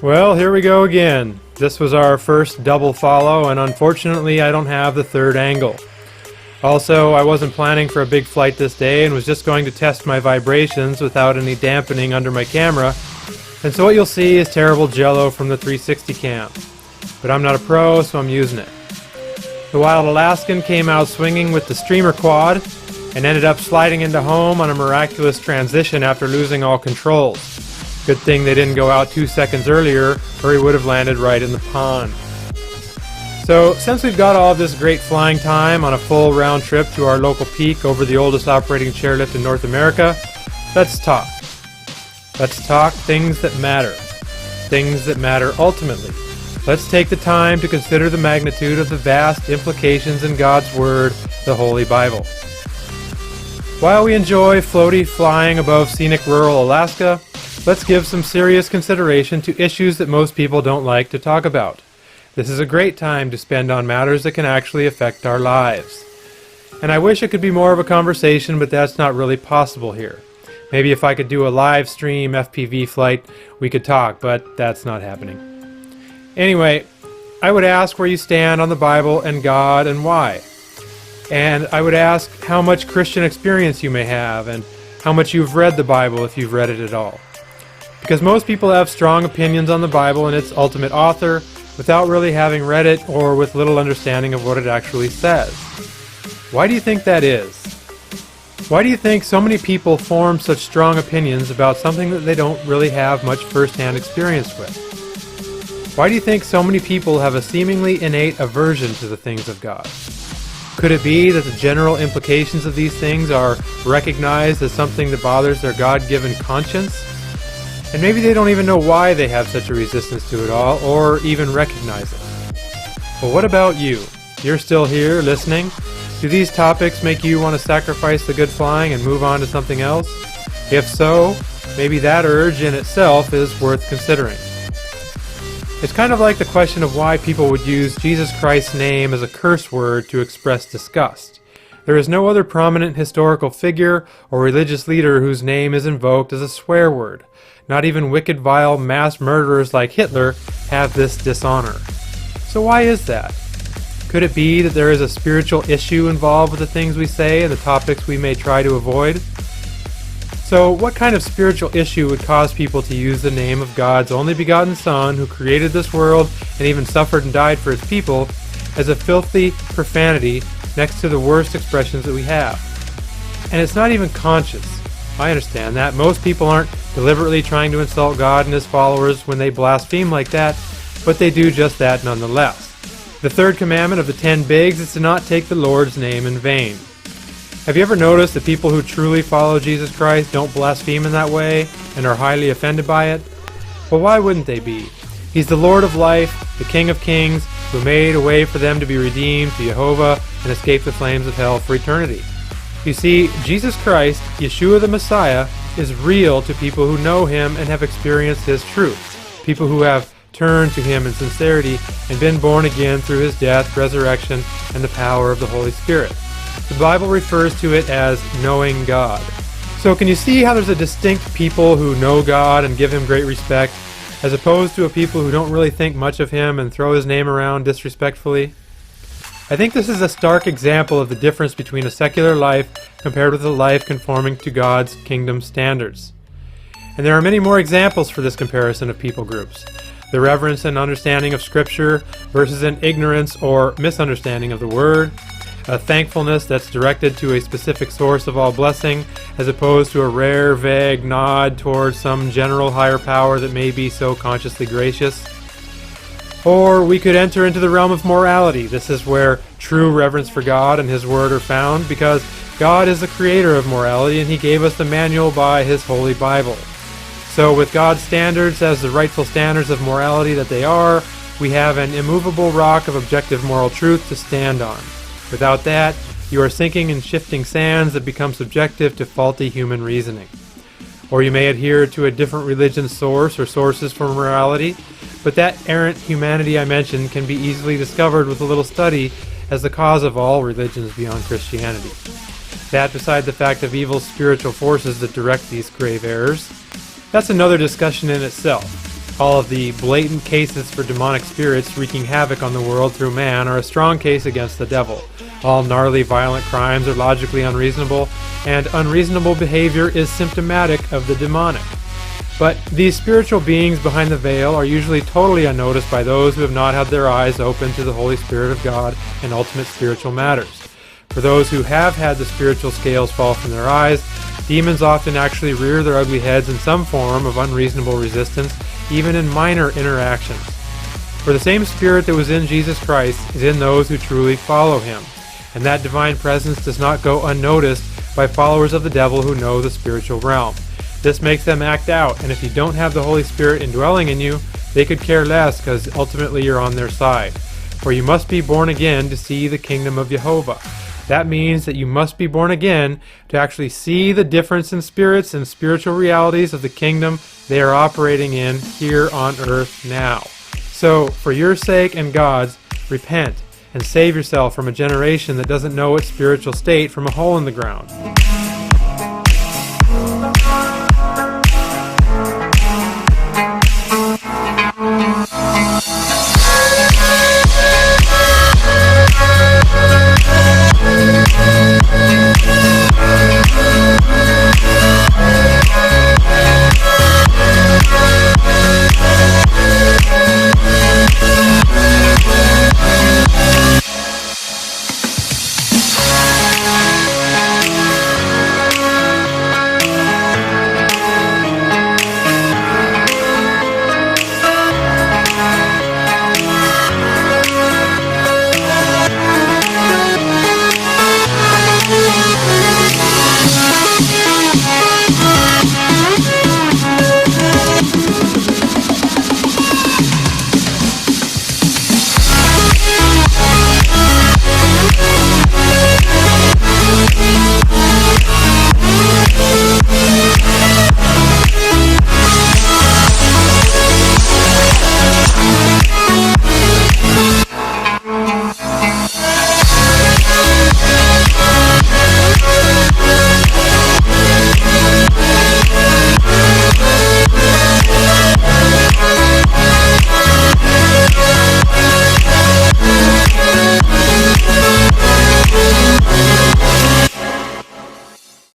Well, here we go again. This was our first double follow, and unfortunately I don't have the third angle. Also, I wasn't planning for a big flight this day and was just going to test my vibrations without any dampening under my camera, and so what you'll see is terrible jello from the 360 cam. But I'm not a pro, so I'm using it. The Wild Alaskan came out swinging with the streamer quad and ended up sliding into home on a miraculous transition after losing all controls. Good thing they didn't go out 2 seconds earlier, or he would have landed right in the pond. So, since we've got all of this great flying time on a full round trip to our local peak over the oldest operating chairlift in North America, let's talk. Let's talk things that matter. Things that matter ultimately. Let's take the time to consider the magnitude of the vast implications in God's Word, the Holy Bible. While we enjoy floaty flying above scenic rural Alaska, let's give some serious consideration to issues that most people don't like to talk about. This is a great time to spend on matters that can actually affect our lives. And I wish it could be more of a conversation, but that's not really possible here. Maybe if I could do a live stream FPV flight, we could talk, but that's not happening. Anyway, I would ask where you stand on the Bible and God and why. And I would ask how much Christian experience you may have and how much you've read the Bible if you've read it at all. Because most people have strong opinions on the Bible and its ultimate author without really having read it or with little understanding of what it actually says. Why do you think that is? Why do you think so many people form such strong opinions about something that they don't really have much first-hand experience with? Why do you think so many people have a seemingly innate aversion to the things of God? Could it be that the general implications of these things are recognized as something that bothers their God-given conscience? And maybe they don't even know why they have such a resistance to it all, or even recognize it. But what about you? You're still here, listening? Do these topics make you want to sacrifice the good flying and move on to something else? If so, maybe that urge in itself is worth considering. It's kind of like the question of why people would use Jesus Christ's name as a curse word to express disgust. There is no other prominent historical figure or religious leader whose name is invoked as a swear word. Not even wicked, vile mass murderers like Hitler have this dishonor. So why is that? Could it be that there is a spiritual issue involved with the things we say and the topics we may try to avoid? So what kind of spiritual issue would cause people to use the name of God's only begotten Son, who created this world and even suffered and died for its people, as a filthy profanity next to the worst expressions that we have? And it's not even conscious. I understand that. Most people aren't deliberately trying to insult God and His followers when they blaspheme like that, but they do just that nonetheless. The third commandment of the 10 bigs is to not take the Lord's name in vain. Have you ever noticed that people who truly follow Jesus Christ don't blaspheme in that way and are highly offended by it? Well, why wouldn't they be? He's the Lord of life, the King of kings, who made a way for them to be redeemed to Jehovah and escape the flames of hell for eternity. You see, Jesus Christ, Yeshua the Messiah, is real to people who know Him and have experienced His truth. People who have turned to Him in sincerity and been born again through His death, resurrection, and the power of the Holy Spirit. The Bible refers to it as knowing God. So can you see how there's a distinct people who know God and give Him great respect, as opposed to a people who don't really think much of Him and throw His name around disrespectfully? I think this is a stark example of the difference between a secular life compared with a life conforming to God's kingdom standards. And there are many more examples for this comparison of people groups. The reverence and understanding of Scripture versus an ignorance or misunderstanding of the Word. A thankfulness that's directed to a specific source of all blessing, as opposed to a rare, vague nod towards some general higher power that may be so consciously gracious. Or we could enter into the realm of morality. This is where true reverence for God and His Word are found, because God is the creator of morality and He gave us the manual by His Holy Bible. So with God's standards as the rightful standards of morality that they are, we have an immovable rock of objective moral truth to stand on. Without that, you are sinking in shifting sands that become subjective to faulty human reasoning. or you may adhere to a different religion source or sources for morality, but that errant humanity I mentioned can be easily discovered with a little study as the cause of all religions beyond Christianity. That beside the fact of evil spiritual forces that direct these grave errors, that's another discussion in itself. All of the blatant cases for demonic spirits wreaking havoc on the world through man are a strong case against the devil. All gnarly, violent crimes are logically unreasonable, and unreasonable behavior is symptomatic of the demonic. But these spiritual beings behind the veil are usually totally unnoticed by those who have not had their eyes open to the Holy Spirit of God and ultimate spiritual matters. For those who have had the spiritual scales fall from their eyes, demons often actually rear their ugly heads in some form of unreasonable resistance, even in minor interactions. For the same Spirit that was in Jesus Christ is in those who truly follow Him, and that divine presence does not go unnoticed by followers of the devil who know the spiritual realm. This makes them act out, and if you don't have the Holy Spirit indwelling in you, they could care less because ultimately you're on their side. For you must be born again to see the kingdom of Jehovah. That means that you must be born again to actually see the difference in spirits and spiritual realities of the kingdom they are operating in here on earth now. So, for your sake and God's, repent and save yourself from a generation that doesn't know its spiritual state from a hole in the ground.